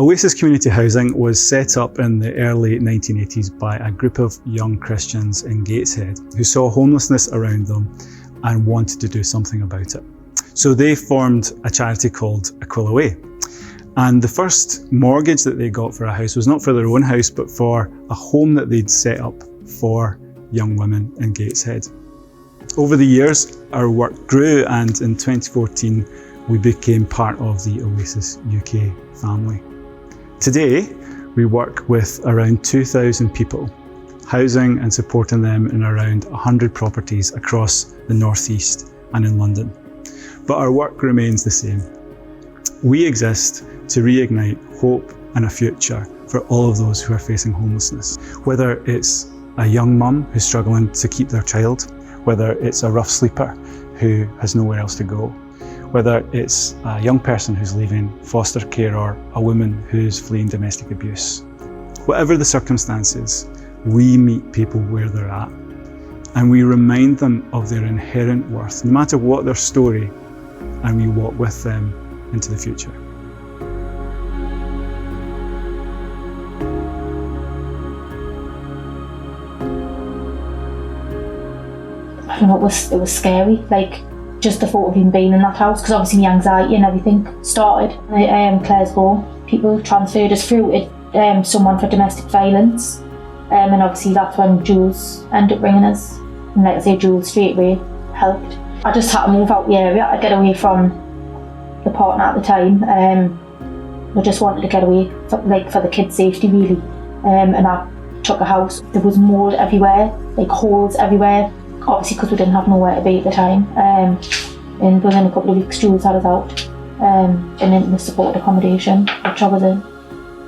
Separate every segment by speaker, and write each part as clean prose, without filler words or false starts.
Speaker 1: Oasis Community Housing was set up in the early 1980s by a group of young Christians in Gateshead who saw homelessness around them and wanted to do something about it. So they formed a charity called Aquila Way. And the first mortgage that they got for a house was not for their own house, but for a home that they'd set up for young women in Gateshead. Over the years, our work grew, and in 2014, we became part of the Oasis UK family. Today, we work with around 2,000 people, housing and supporting them in around 100 properties across the North East and in London. But our work remains the same. We exist to reignite hope and a future for all of those who are facing homelessness. Whether it's a young mum who's struggling to keep their child, whether it's a rough sleeper who has nowhere else to go, whether it's a young person who's leaving foster care or a woman who's fleeing domestic abuse. Whatever the circumstances, we meet people where they're at, and we remind them of their inherent worth, no matter what their story, and we walk with them into the future.
Speaker 2: I don't know, it was scary, like just the thought of even being in that house, because obviously my anxiety and everything started. Claire's home, people transferred us through it, someone for domestic violence, and obviously that's when Jules ended up ringing us, and like I say, Jules straight away helped. I just had to move out the area, I get away from the partner at the time. I just wanted to get away for the kids' safety really, and I took a house. There was mould everywhere, like holes everywhere, obviously because we didn't have nowhere to be at the time. And within a couple of weeks, Jules had us out and in the supported accommodation, which I was in.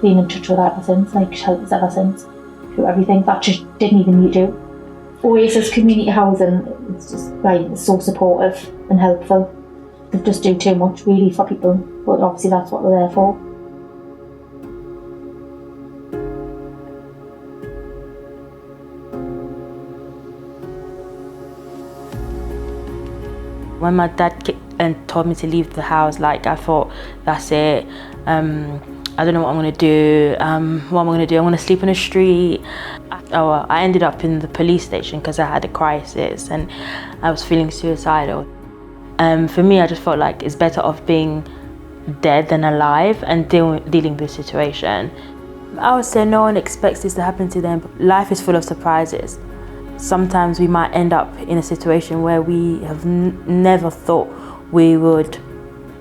Speaker 2: Been in touch with her ever since, like she's helped us ever since through everything. That just didn't even need to. Oasis Community Housing, it's just like it's so supportive and helpful. They just do too much really for people, but obviously that's what they're there for.
Speaker 3: When my dad told me to leave the house, like I thought, that's it. I don't know what I'm gonna do. I'm gonna sleep on the street. I ended up in the police station because I had a crisis and I was feeling suicidal. For me, I just felt like it's better off being dead than alive and dealing with the situation. I would say no one expects this to happen to them. Life is full of surprises. Sometimes we might end up in a situation where we have never thought we would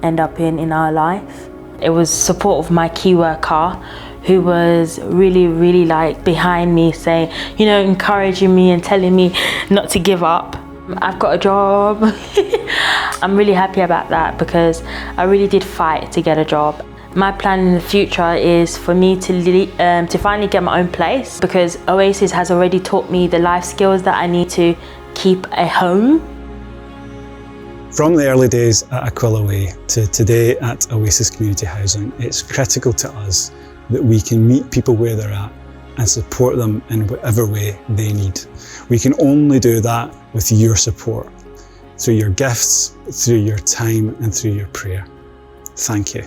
Speaker 3: end up in our life. It was support of my key worker who was really, really like behind me saying, you know, encouraging me and telling me not to give up. I've got a job. I'm really happy about that because I really did fight to get a job. My plan in the future is for me to finally get my own place because Oasis has already taught me the life skills that I need to keep a home.
Speaker 1: From the early days at Aquila Way to today at Oasis Community Housing, it's critical to us that we can meet people where they're at and support them in whatever way they need. We can only do that with your support, through your gifts, through your time and through your prayer. Thank you.